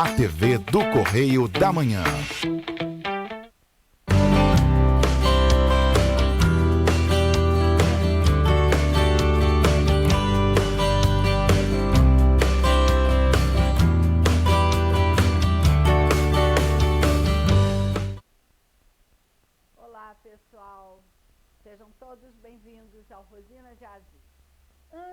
a TV do Correio da Manhã. Olá, pessoal. Sejam todos bem-vindos ao Rosina de Aziz.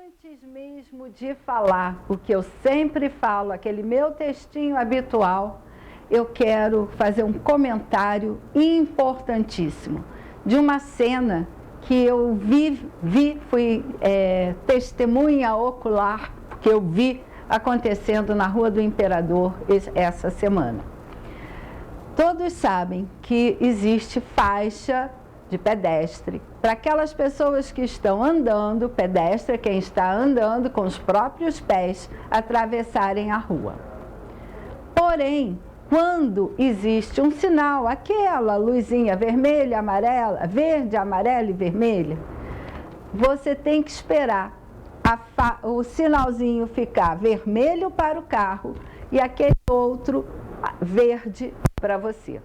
Antes mesmo de falar o que eu sempre falo, aquele meu textinho habitual, eu quero fazer um comentário importantíssimo de uma cena que eu fui testemunha ocular, que eu vi acontecendo na Rua do Imperador essa semana. Todos sabem que existe faixa de pedestre para aquelas pessoas que estão andando, pedestre, quem está andando com os próprios pés, atravessarem a rua. Porém, quando existe um sinal, aquela luzinha vermelha, amarela, verde, amarela e vermelha, você tem que esperar o sinalzinho ficar vermelho para o carro e aquele outro verde para você.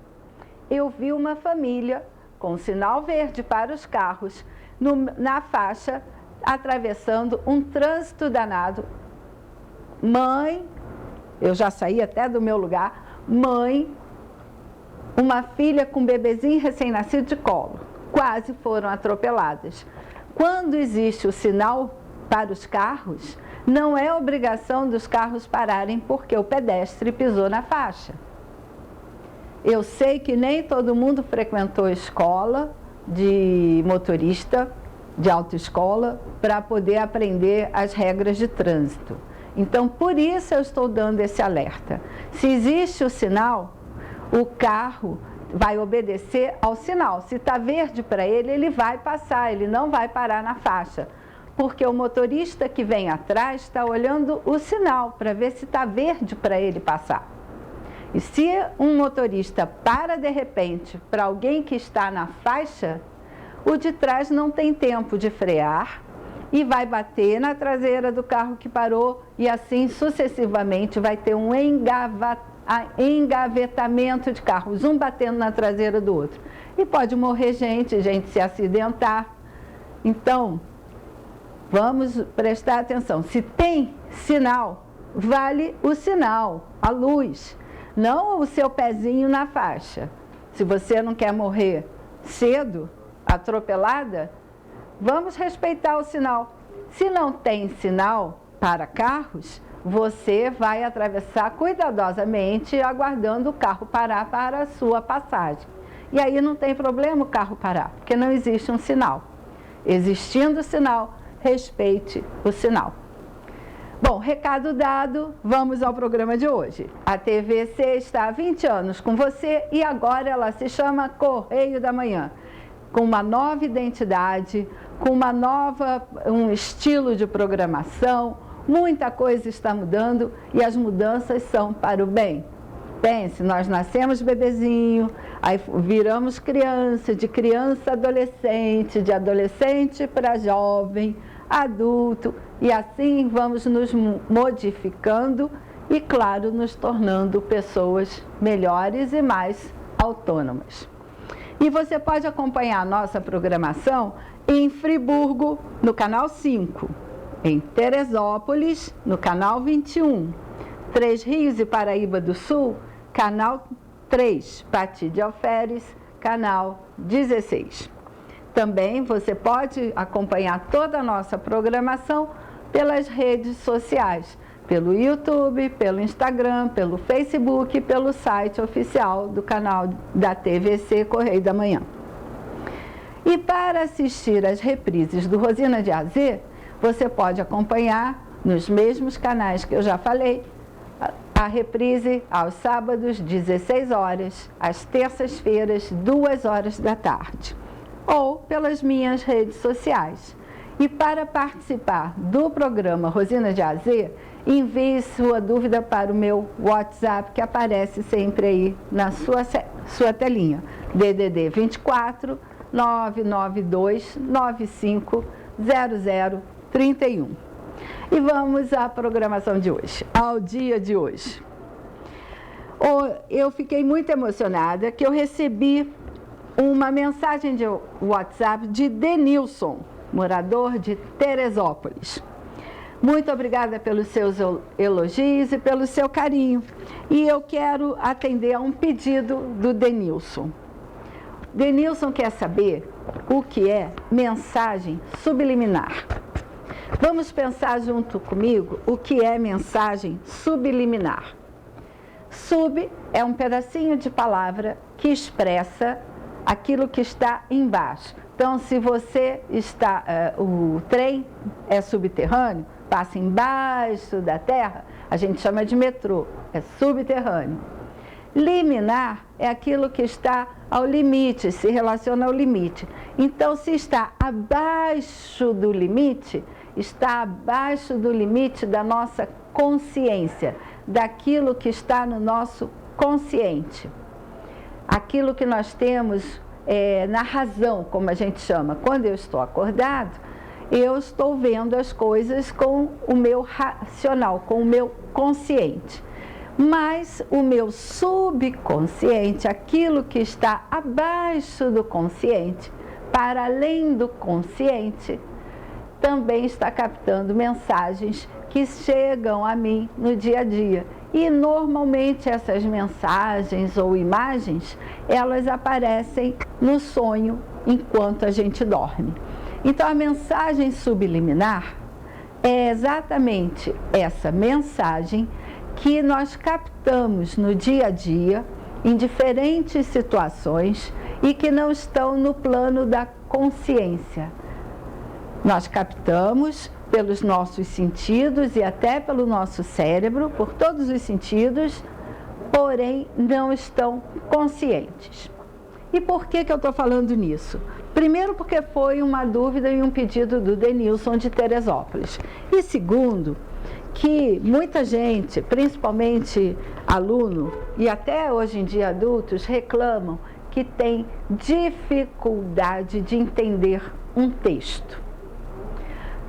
Eu vi uma família com sinal verde para os carros, na faixa, atravessando um trânsito danado. Mãe, eu já saí até do meu lugar, mãe, uma filha com um bebezinho recém-nascido de colo, quase foram atropeladas. Quando existe o sinal para os carros, não é obrigação dos carros pararem porque o pedestre pisou na faixa. Eu sei que nem todo mundo frequentou escola de motorista, de autoescola, para poder aprender as regras de trânsito. Então, por isso eu estou dando esse alerta. Se existe o sinal, o carro vai obedecer ao sinal. Se está verde para ele, ele vai passar, ele não vai parar na faixa. Porque o motorista que vem atrás está olhando o sinal para ver se está verde para ele passar. E se um motorista para de repente para alguém que está na faixa, o de trás não tem tempo de frear e vai bater na traseira do carro que parou e assim sucessivamente vai ter um engavetamento de carros, um batendo na traseira do outro. E pode morrer gente se acidentar. Então, vamos prestar atenção. Se tem sinal, vale o sinal, a luz. Não o seu pezinho na faixa. Se você não quer morrer cedo, atropelada, vamos respeitar o sinal. Se não tem sinal para carros, você vai atravessar cuidadosamente, aguardando o carro parar para a sua passagem. E aí não tem problema o carro parar, porque não existe um sinal. Existindo o sinal, respeite o sinal. Bom, recado dado, vamos ao programa de hoje. A TVC está há 20 anos com você e agora ela se chama Correio da Manhã, com uma nova identidade, com um estilo de programação, muita coisa está mudando e as mudanças são para o bem. Pense, nós nascemos bebezinho, aí viramos criança, de criança adolescente, de adolescente para jovem, adulto, e assim vamos nos modificando e, claro, nos tornando pessoas melhores e mais autônomas. E você pode acompanhar a nossa programação em Friburgo, no canal 5, em Teresópolis, no canal 21, Três Rios e Paraíba do Sul, canal 3, Pati de Alferes, canal 16. Também você pode acompanhar toda a nossa programação pelas redes sociais, pelo YouTube, pelo Instagram, pelo Facebook e pelo site oficial do canal da TVC Correio da Manhã. E para assistir às reprises do Rosina de AZ, você pode acompanhar nos mesmos canais que eu já falei, a reprise aos sábados, 16 horas, às terças-feiras, 2 horas da tarde, ou pelas minhas redes sociais. E para participar do programa Rosina de AZ, envie sua dúvida para o meu WhatsApp, que aparece sempre aí na sua telinha, DDD 24 992 95 0031. E vamos à programação de hoje, ao dia de hoje. Eu fiquei muito emocionada que eu recebi uma mensagem de WhatsApp de Denilson, morador de Teresópolis. Muito obrigada pelos seus elogios e pelo seu carinho. E eu quero atender a um pedido do Denilson. Denilson quer saber o que é mensagem subliminar. Vamos pensar junto comigo o que é mensagem subliminar. Sub é um pedacinho de palavra que expressa aquilo que está embaixo. Então, se você está, o trem é subterrâneo, passa embaixo da terra, a gente chama de metrô, é subterrâneo. Liminar é aquilo que está ao limite, se relaciona ao limite. Então, se está abaixo do limite, está abaixo do limite da nossa consciência, daquilo que está no nosso consciente. Aquilo que nós temos na razão, como a gente chama. Quando eu estou acordado, eu estou vendo as coisas com o meu racional, com o meu consciente. Mas o meu subconsciente, aquilo que está abaixo do consciente, para além do consciente, também está captando mensagens que chegam a mim no dia a dia. E normalmente essas mensagens ou imagens, elas aparecem no sonho enquanto a gente dorme. Então a mensagem subliminar é exatamente essa mensagem que nós captamos no dia a dia, em diferentes situações e que não estão no plano da consciência. Nós captamos pelos nossos sentidos e até pelo nosso cérebro, por todos os sentidos, porém não estão conscientes. E por que eu estou falando nisso? Primeiro, porque foi uma dúvida e um pedido do Denilson de Teresópolis. E segundo, que muita gente, principalmente aluno e até hoje em dia adultos, reclamam que tem dificuldade de entender um texto.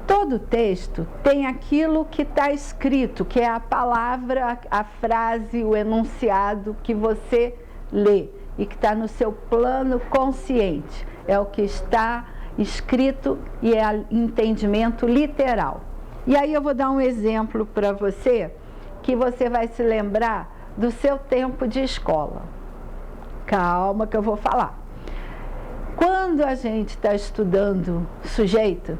Todo texto tem aquilo que está escrito, que é a palavra, a frase, o enunciado que você lê e que está no seu plano consciente. É o que está escrito e é entendimento literal. E aí eu vou dar um exemplo para você, que você vai se lembrar do seu tempo de escola. Calma que eu vou falar. Quando a gente está estudando sujeito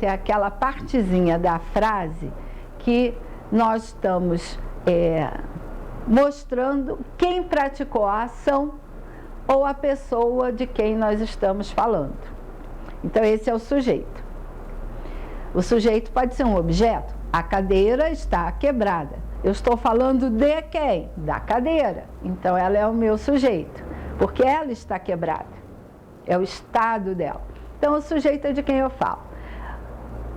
é aquela partezinha da frase que nós estamos mostrando quem praticou a ação ou a pessoa de quem nós estamos falando. Então, esse é o sujeito. O sujeito pode ser um objeto. A cadeira está quebrada. Eu estou falando de quem? Da cadeira. Então, ela é o meu sujeito, porque ela está quebrada. É o estado dela. Então, o sujeito é de quem eu falo.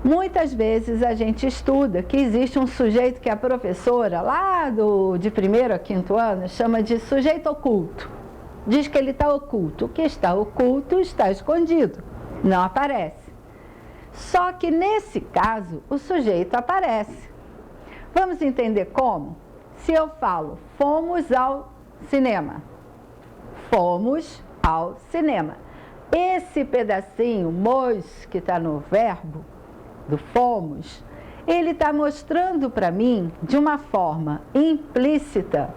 Muitas vezes a gente estuda que existe um sujeito que a professora, lá de 1º a 5º ano, chama de sujeito oculto. Diz que ele está oculto. O que está oculto está escondido, não aparece. Só que nesse caso, o sujeito aparece. Vamos entender como? Se eu falo, fomos ao cinema. Fomos ao cinema. Esse pedacinho, mos, que está no verbo, do fomos, ele está mostrando para mim, de uma forma implícita,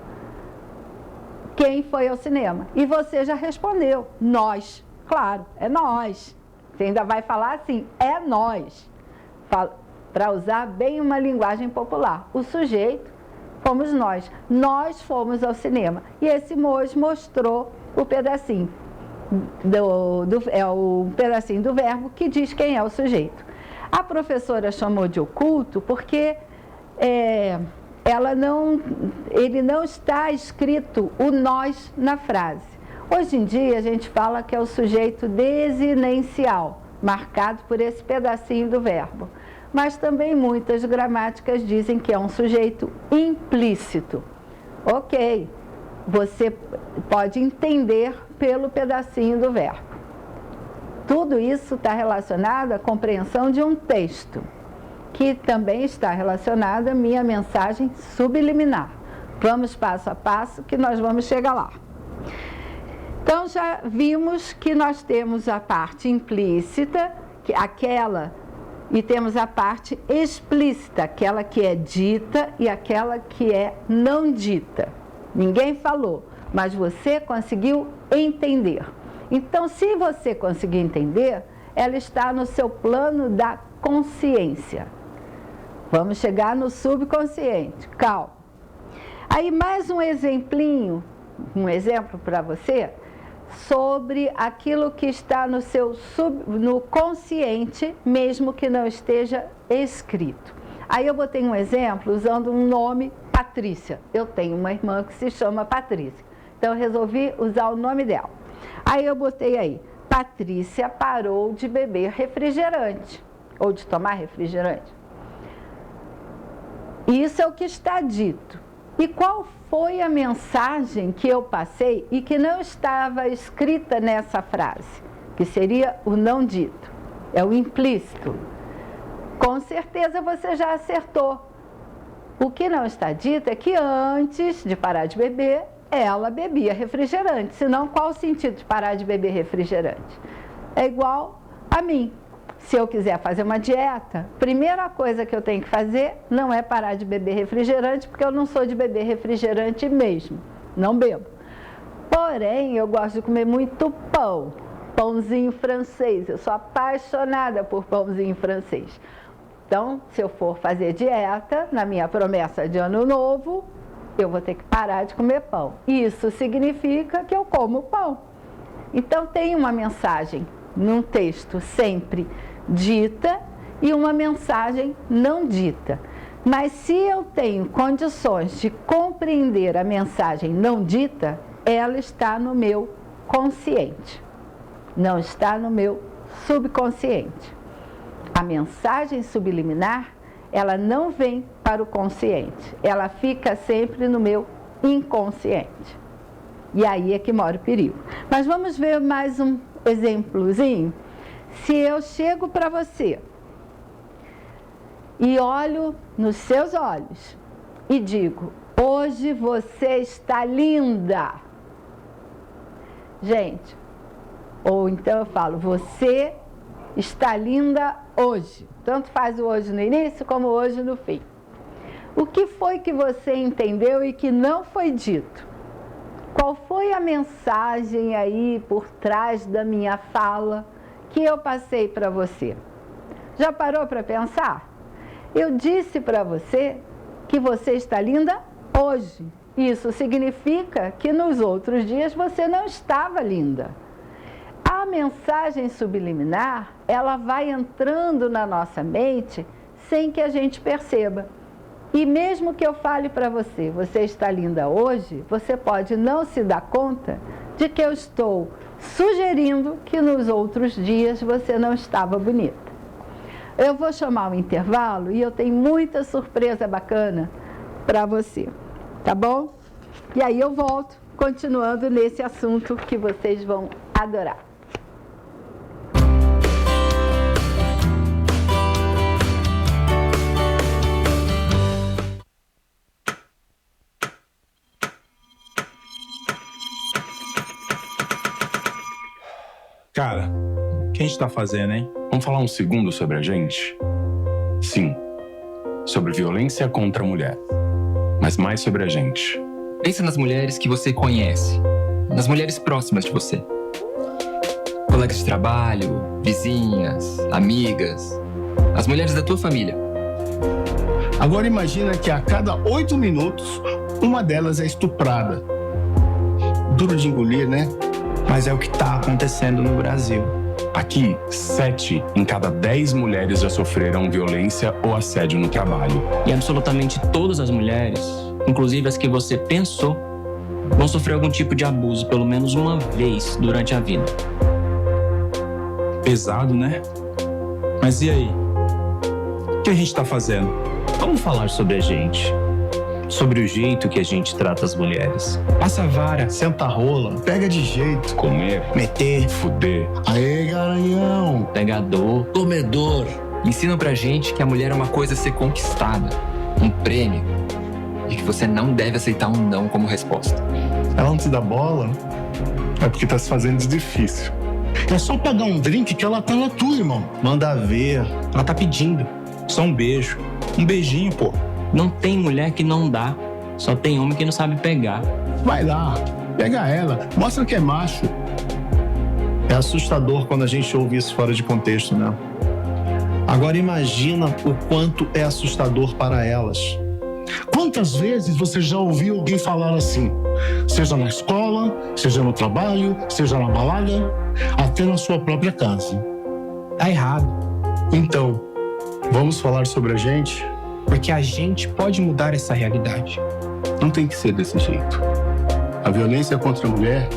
quem foi ao cinema. E você já respondeu, nós. Claro, é nós. Você ainda vai falar assim, é nós. Para usar bem uma linguagem popular. O sujeito fomos nós. Nós fomos ao cinema. E esse mos mostrou o pedacinho. É o pedacinho do verbo que diz quem é o sujeito. A professora chamou de oculto porque ele não está escrito o nós na frase. Hoje em dia a gente fala que é o sujeito desinencial, marcado por esse pedacinho do verbo. Mas também muitas gramáticas dizem que é um sujeito implícito. Ok, você pode entender pelo pedacinho do verbo. Tudo isso está relacionado à compreensão de um texto, que também está relacionado à minha mensagem subliminar. Vamos passo a passo que nós vamos chegar lá. Então, já vimos que nós temos a parte implícita, e temos a parte explícita, aquela que é dita e aquela que é não dita. Ninguém falou, mas você conseguiu entender. Então, se você conseguir entender, ela está no seu plano da consciência. Vamos chegar no subconsciente, calma. Aí mais um exemplo para você, sobre aquilo que está no consciente, mesmo que não esteja escrito. Aí eu botei um exemplo usando um nome, Patrícia. Eu tenho uma irmã que se chama Patrícia, então eu resolvi usar o nome dela. Aí eu botei aí, Patrícia parou de beber refrigerante, ou de tomar refrigerante. Isso é o que está dito. E qual foi a mensagem que eu passei e que não estava escrita nessa frase? Que seria o não dito, é o implícito. Com certeza você já acertou. O que não está dito é que antes de parar de beber, ela bebia refrigerante. Senão, qual o sentido de parar de beber refrigerante? É igual a mim. Se eu quiser fazer uma dieta, primeira coisa que eu tenho que fazer não é parar de beber refrigerante, porque eu não sou de beber refrigerante mesmo, não bebo. Porém, eu gosto de comer muito pão, pãozinho francês, eu sou apaixonada por pãozinho francês. Então, se eu for fazer dieta, na minha promessa de ano novo, eu vou ter que parar de comer pão. Isso significa que eu como pão. Então, tem uma mensagem num texto sempre dita e uma mensagem não dita. Mas se eu tenho condições de compreender a mensagem não dita, ela está no meu consciente, não está no meu subconsciente. A mensagem subliminar, ela não vem para o consciente, ela fica sempre no meu inconsciente. E aí é que mora o perigo. Mas vamos ver mais um exemplozinho. Se eu chego para você e olho nos seus olhos e digo, hoje você está linda. Gente, ou então eu falo, você está linda hoje. Tanto faz o hoje no início como o hoje no fim. O que foi que você entendeu e que não foi dito? Qual foi a mensagem aí por trás da minha fala que eu passei para você? Já parou para pensar? Eu disse para você que você está linda hoje. Isso significa que nos outros dias você não estava linda. A mensagem subliminar, ela vai entrando na nossa mente sem que a gente perceba. E mesmo que eu fale para você, você está linda hoje, você pode não se dar conta de que eu estou sugerindo que nos outros dias você não estava bonita. Eu vou chamar o intervalo e eu tenho muita surpresa bacana para você, tá bom? E aí eu volto, continuando nesse assunto que vocês vão adorar. Cara, o que a gente tá fazendo, hein? Vamos falar um segundo sobre a gente? Sim, sobre violência contra a mulher, mas mais sobre a gente. Pensa nas mulheres que você conhece, nas mulheres próximas de você. Colegas de trabalho, vizinhas, amigas, as mulheres da tua família. Agora imagina que a cada 8 minutos, uma delas é estuprada. Duro de engolir, né? Mas é o que tá acontecendo no Brasil. Aqui, 7 em cada 10 mulheres já sofreram violência ou assédio no trabalho. E absolutamente todas as mulheres, inclusive as que você pensou, vão sofrer algum tipo de abuso pelo menos uma vez durante a vida. Pesado, né? Mas e aí? O que a gente tá fazendo? Vamos falar sobre a gente. Sobre o jeito que a gente trata as mulheres. Passa a vara, senta a rola, pega de jeito, Comer, meter, fuder. Aê, garanhão. Pegador, Comedor. Ensinam pra gente que a mulher é uma coisa a ser conquistada, um prêmio. e que você não deve aceitar um não como resposta. Ela não te dá bola, é porque tá se fazendo de difícil. É só pagar um drink que ela tá na tua, irmão. Manda ver. Ela tá pedindo. Só um beijo. Um beijinho, pô. Não tem mulher que não dá, só tem homem que não sabe pegar. Vai lá, pega ela, mostra que é macho. É assustador quando a gente ouve isso fora de contexto, né? Agora imagina o quanto é assustador para elas. Quantas vezes você já ouviu alguém falar assim? Seja na escola, seja no trabalho, seja na balada, até na sua própria casa. Tá errado. Então, vamos falar sobre a gente? Porque a gente pode mudar essa realidade. Não tem que ser desse jeito. A violência contra a mulher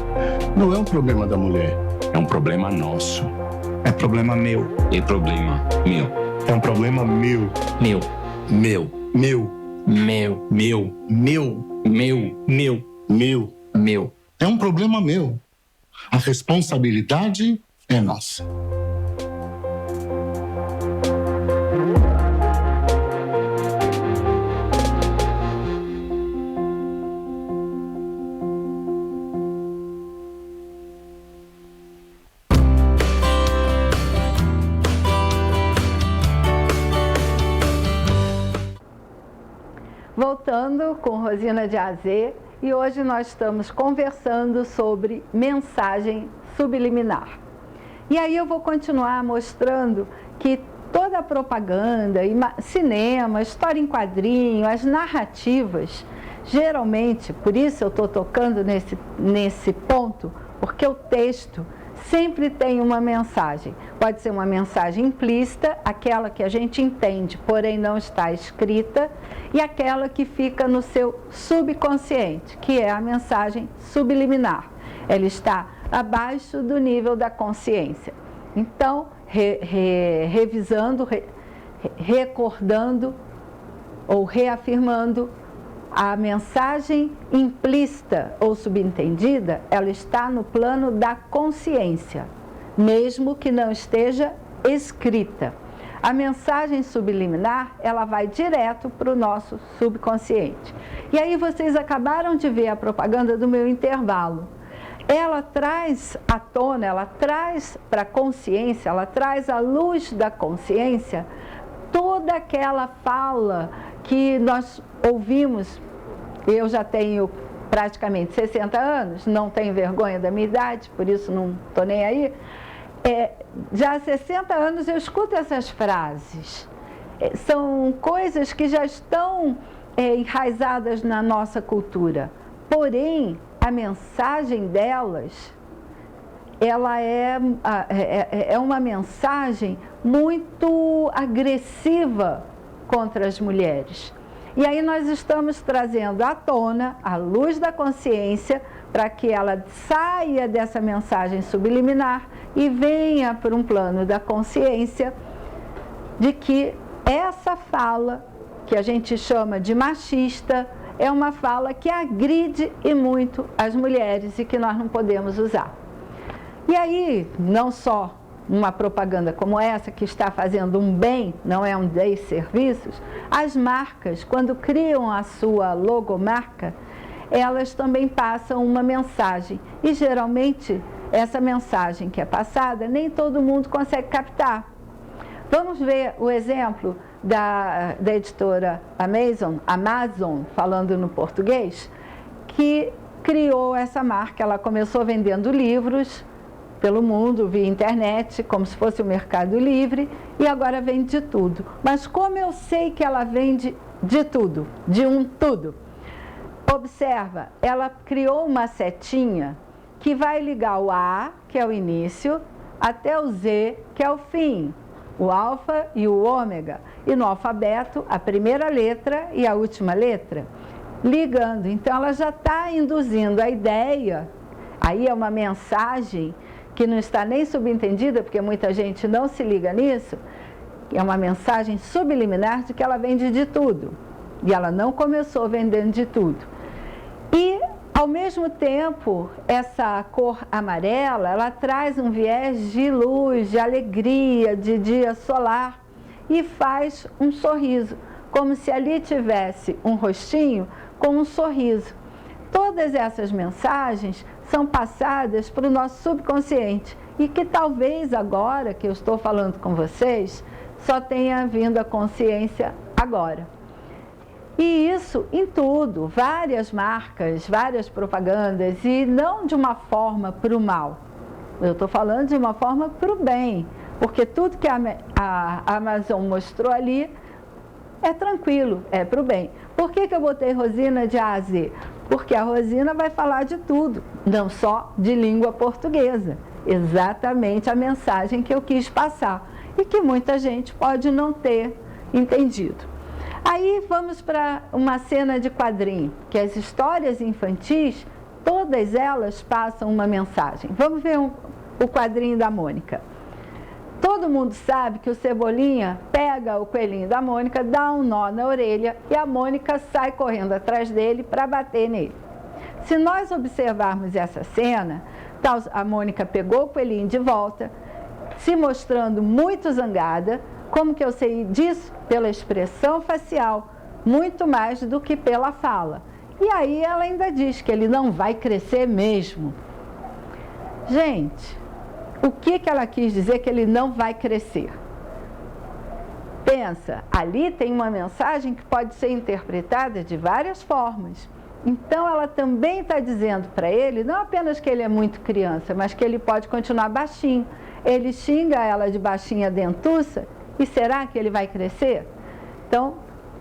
não é um problema da mulher. É um problema nosso. É problema meu. É problema meu. É um problema meu. Meu, Meu. Meu. meu, Meu. Meu. Meu. Meu. Meu. meu. É um problema meu. A responsabilidade é nossa. Voltando com Rosina de Azê, e hoje nós estamos conversando sobre mensagem subliminar. E aí eu vou continuar mostrando que toda a propaganda, cinema, história em quadrinho, as narrativas, geralmente, por isso eu estou tocando nesse ponto, porque o texto sempre tem uma mensagem. Pode ser uma mensagem implícita, aquela que a gente entende, porém não está escrita, e aquela que fica no seu subconsciente, que é a mensagem subliminar. Ela está abaixo do nível da consciência. Então, revisando, recordando ou reafirmando, a mensagem implícita ou subentendida, ela está no plano da consciência, mesmo que não esteja escrita. A mensagem subliminar, ela vai direto para o nosso subconsciente. E aí vocês acabaram de ver a propaganda do meu intervalo. Ela traz à tona, ela traz para a consciência, ela traz à luz da consciência toda aquela fala que nós ouvimos. Eu já tenho praticamente 60 anos, não tenho vergonha da minha idade, por isso não estou nem aí. Já há 60 anos eu escuto essas frases. São coisas que já estão enraizadas na nossa cultura. Porém, a mensagem delas, ela é uma mensagem muito agressiva contra as mulheres. E aí nós estamos trazendo à tona a luz da consciência para que ela saia dessa mensagem subliminar e venha para um plano da consciência de que essa fala, que a gente chama de machista, é uma fala que agride e muito as mulheres e que nós não podemos usar. E aí, não só uma propaganda como essa, que está fazendo um bem, não é um desserviços, as marcas, quando criam a sua logomarca, elas também passam uma mensagem. E geralmente, essa mensagem que é passada, nem todo mundo consegue captar. Vamos ver o exemplo da editora Amazon, falando no português, que criou essa marca. Ela começou vendendo livros pelo mundo, via internet, como se fosse o Mercado Livre, e agora vende de tudo. Mas como eu sei que ela vende de tudo, de um tudo? Observa, ela criou uma setinha que vai ligar o A, que é o início, até o Z, que é o fim, o alfa e o ômega, e no alfabeto a primeira letra e a última letra, ligando. Então ela já está induzindo a ideia, aí é uma mensagem que não está nem subentendida, porque muita gente não se liga nisso, é uma mensagem subliminar de que ela vende de tudo. E ela não começou vendendo de tudo. E, ao mesmo tempo, essa cor amarela, ela traz um viés de luz, de alegria, de dia solar, e faz um sorriso, como se ali tivesse um rostinho com um sorriso. Todas essas mensagens são passadas para o nosso subconsciente e que talvez agora que eu estou falando com vocês, só tenha vindo a consciência agora. E isso em tudo, várias marcas, várias propagandas, e não de uma forma para o mal. Eu estou falando de uma forma para o bem, porque tudo que a Amazon mostrou ali é tranquilo, é para o bem. Por que eu botei Rosina de A a Z? Porque a Rosina vai falar de tudo, não só de língua portuguesa. Exatamente a mensagem que eu quis passar e que muita gente pode não ter entendido. Aí vamos para uma cena de quadrinho, que as histórias infantis, todas elas passam uma mensagem. Vamos ver o quadrinho da Mônica. Todo mundo sabe que o Cebolinha pega o coelhinho da Mônica, dá um nó na orelha e a Mônica sai correndo atrás dele para bater nele. Se nós observarmos essa cena, a Mônica pegou o coelhinho de volta, se mostrando muito zangada. Como que eu sei disso? Pela expressão facial, muito mais do que pela fala. E aí ela ainda diz que ele não vai crescer mesmo. Gente, o que ela quis dizer que ele não vai crescer? Pensa, ali tem uma mensagem que pode ser interpretada de várias formas. Então ela também está dizendo para ele, não apenas que ele é muito criança, mas que ele pode continuar baixinho. Ele xinga ela de baixinha dentuça, e será que ele vai crescer? Então,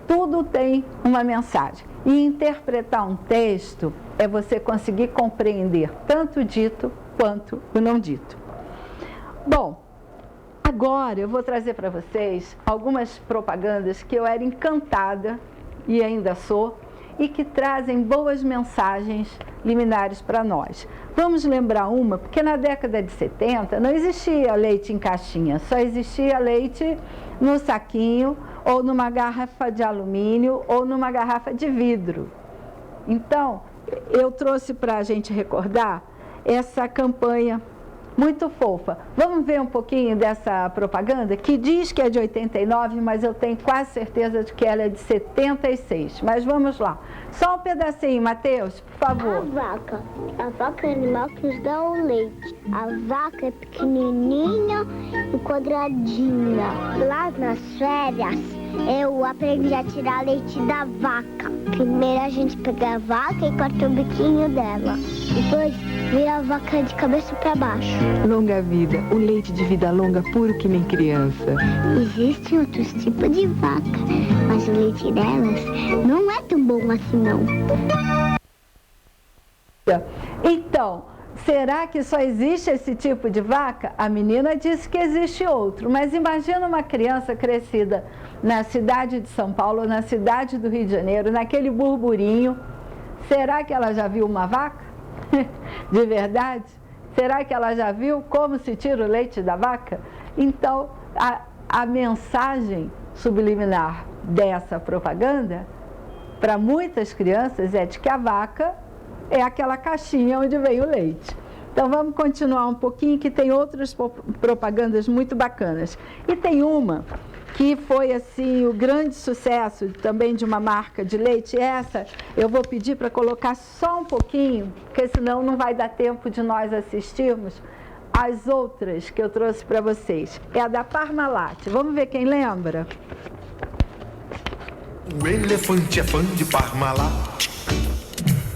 tudo tem uma mensagem. E interpretar um texto é você conseguir compreender tanto o dito quanto o não dito. Bom, agora eu vou trazer para vocês algumas propagandas que eu era encantada, e ainda sou, e que trazem boas mensagens liminares para nós. Vamos lembrar uma, porque na década de 70 não existia leite em caixinha, só existia leite no saquinho, ou numa garrafa de alumínio, ou numa garrafa de vidro. Então, eu trouxe para a gente recordar essa campanha muito fofa. Vamos ver um pouquinho dessa propaganda, que diz que é de 89, mas eu tenho quase certeza de que ela é de 76. Mas vamos lá. Só um pedacinho, Matheus, por favor. A vaca é o animal que nos dá o leite. A vaca é pequenininha e quadradinha. Lá nas férias, eu aprendi a tirar leite da vaca. Primeiro a gente pega a vaca e corta o biquinho dela. Depois vira a vaca de cabeça para baixo. Longa vida, o leite de vida longa puro que nem criança. Existem outros tipos de vaca, mas o leite delas não é tão bom assim não. Então, será que só existe esse tipo de vaca? A menina disse que existe outro, mas imagina uma criança crescida na cidade de São Paulo, na cidade do Rio de Janeiro, naquele burburinho. Será que ela já viu uma vaca? De verdade? Será que ela já viu como se tira o leite da vaca? Então, a mensagem subliminar dessa propaganda, para muitas crianças, é de que a vaca é aquela caixinha onde vem o leite. Então, vamos continuar um pouquinho, que tem outras propagandas muito bacanas. E tem uma que foi, assim, o grande sucesso também de uma marca de leite. Essa eu vou pedir para colocar só um pouquinho, porque senão não vai dar tempo de nós assistirmos as outras que eu trouxe para vocês. É a da Parmalat. Vamos ver quem lembra? O elefante é fã de Parmalat.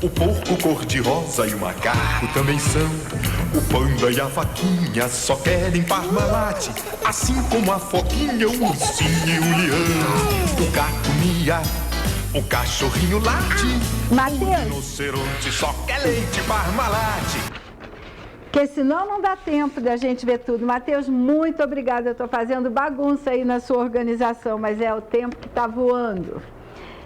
O porco cor-de-rosa e o macaco também são. O panda e a vaquinha só querem Parmalat, assim como a foquinha, o ursinho e o leão. O gato mia, o cachorrinho late, o rinoceronte só quer leite Parmalat. Porque senão não dá tempo da gente ver tudo. Matheus, muito obrigada. Eu estou fazendo bagunça aí na sua organização, mas é o tempo que está voando.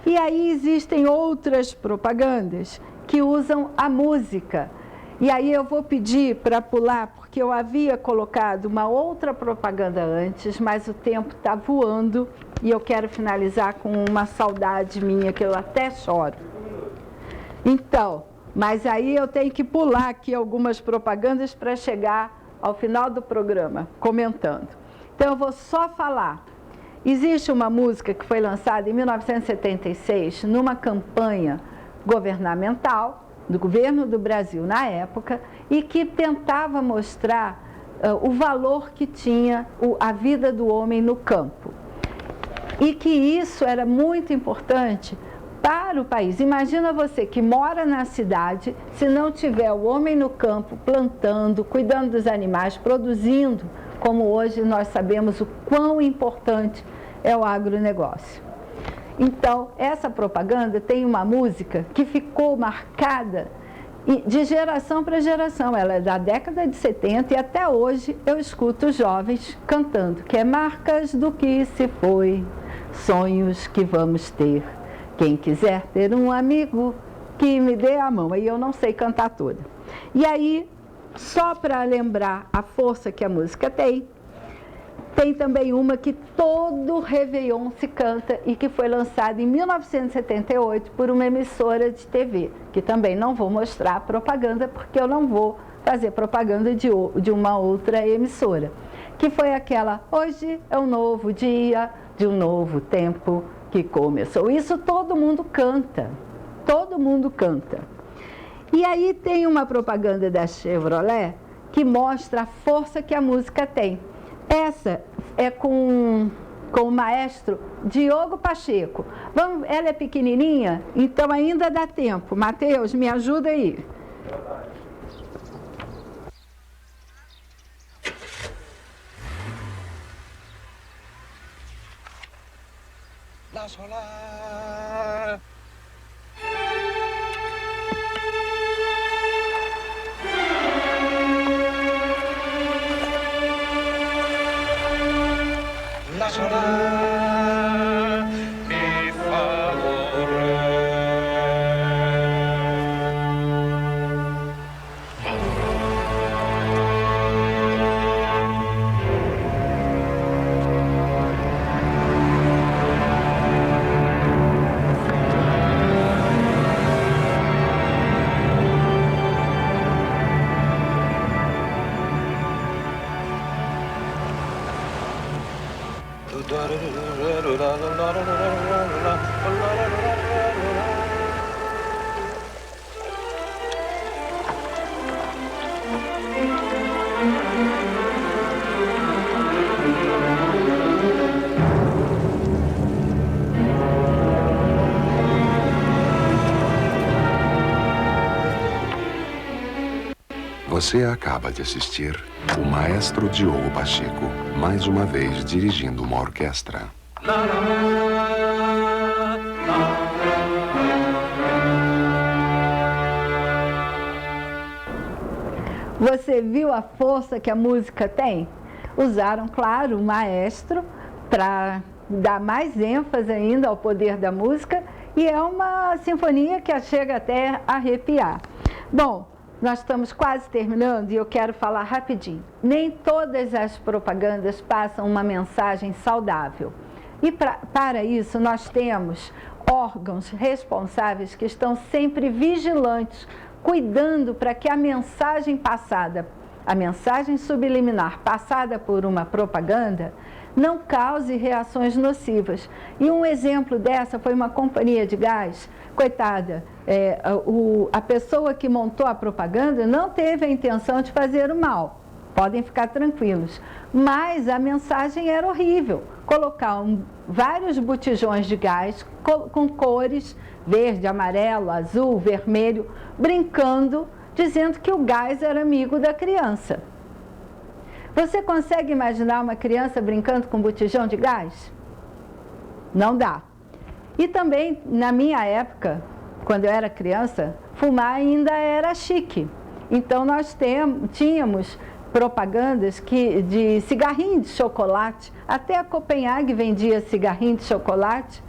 E aí existem outras propagandas que usam a música. E aí eu vou pedir para pular, porque eu havia colocado uma outra propaganda antes, mas o tempo está voando e eu quero finalizar com uma saudade minha, que eu até choro. Então, mas aí eu tenho que pular aqui algumas propagandas para chegar ao final do programa, comentando. Então eu vou só falar. Existe uma música que foi lançada em 1976, numa campanha governamental, do governo do Brasil na época, e que tentava mostrar o valor que tinha a vida do homem no campo. E que isso era muito importante para o país. Imagina você que mora na cidade, se não tiver o homem no campo, plantando, cuidando dos animais, produzindo, como hoje nós sabemos o quão importante é o agronegócio. Então, essa propaganda tem uma música que ficou marcada de geração para geração. Ela é da década de 70 e até hoje eu escuto jovens cantando, que é marcas do que se foi, sonhos que vamos ter. Quem quiser ter um amigo, que me dê a mão. Aí eu não sei cantar toda. E aí, só para lembrar a força que a música tem também uma que todo Réveillon se canta e que foi lançada em 1978 por uma emissora de TV, que também não vou mostrar propaganda, porque eu não vou fazer propaganda de uma outra emissora, que foi aquela: hoje é um novo dia, de um novo tempo que começou. Isso todo mundo canta, todo mundo canta. E aí tem uma propaganda da Chevrolet que mostra a força que a música tem. Essa é com o maestro Diogo Pacheco. Ela é pequenininha, então ainda dá tempo. Mateus, me ajuda aí. La sola. La sola, mi favore. Você acaba de assistir o maestro Diogo Pacheco, mais uma vez dirigindo uma orquestra. Você viu a força que a música tem? Usaram, claro, o maestro para dar mais ênfase ainda ao poder da música, e é uma sinfonia que chega até a arrepiar. Bom, nós estamos quase terminando e eu quero falar rapidinho. Nem todas as propagandas passam uma mensagem saudável. E para isso nós temos órgãos responsáveis que estão sempre vigilantes, cuidando para que a mensagem passada, a mensagem subliminar passada por uma propaganda, não cause reações nocivas. E um exemplo dessa foi uma companhia de gás. Coitada, a pessoa que montou a propaganda não teve a intenção de fazer o mal. Podem ficar tranquilos. Mas a mensagem era horrível. Colocar vários botijões de gás com cores verde, amarelo, azul, vermelho, brincando, dizendo que o gás era amigo da criança. Você consegue imaginar uma criança brincando com botijão de gás? Não dá. E também, na minha época, quando eu era criança, fumar ainda era chique. Então, nós tínhamos propagandas de cigarrinho de chocolate. Até a Copenhague vendia cigarrinho de chocolate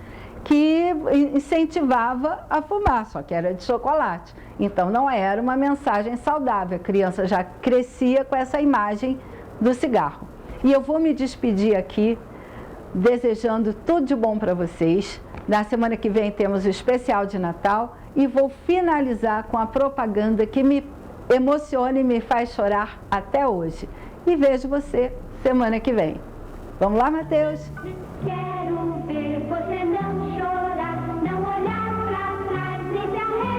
que incentivava a fumar, só que era de chocolate. Então, não era uma mensagem saudável. A criança já crescia com essa imagem do cigarro. E eu vou me despedir aqui, desejando tudo de bom para vocês. Na semana que vem temos o especial de Natal e vou finalizar com a propaganda que me emociona e me faz chorar até hoje. E vejo você semana que vem. Vamos lá, Mateus? Quero ver você não chorar, não olhar pra trás, nem se arrepender.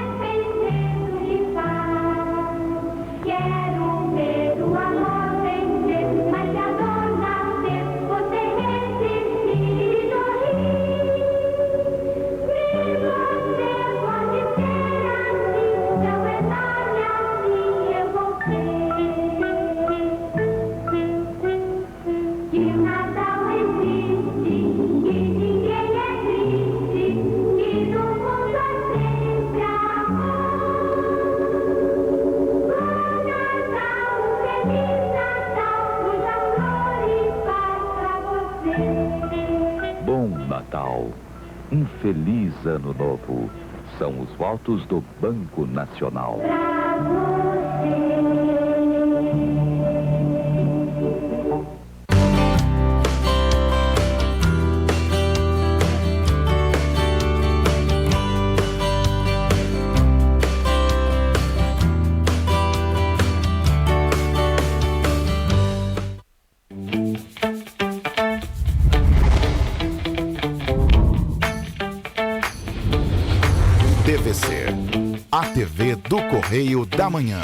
Bom Natal. Um feliz ano novo. São os votos do Banco Nacional. TVC, a TV do Correio da Manhã.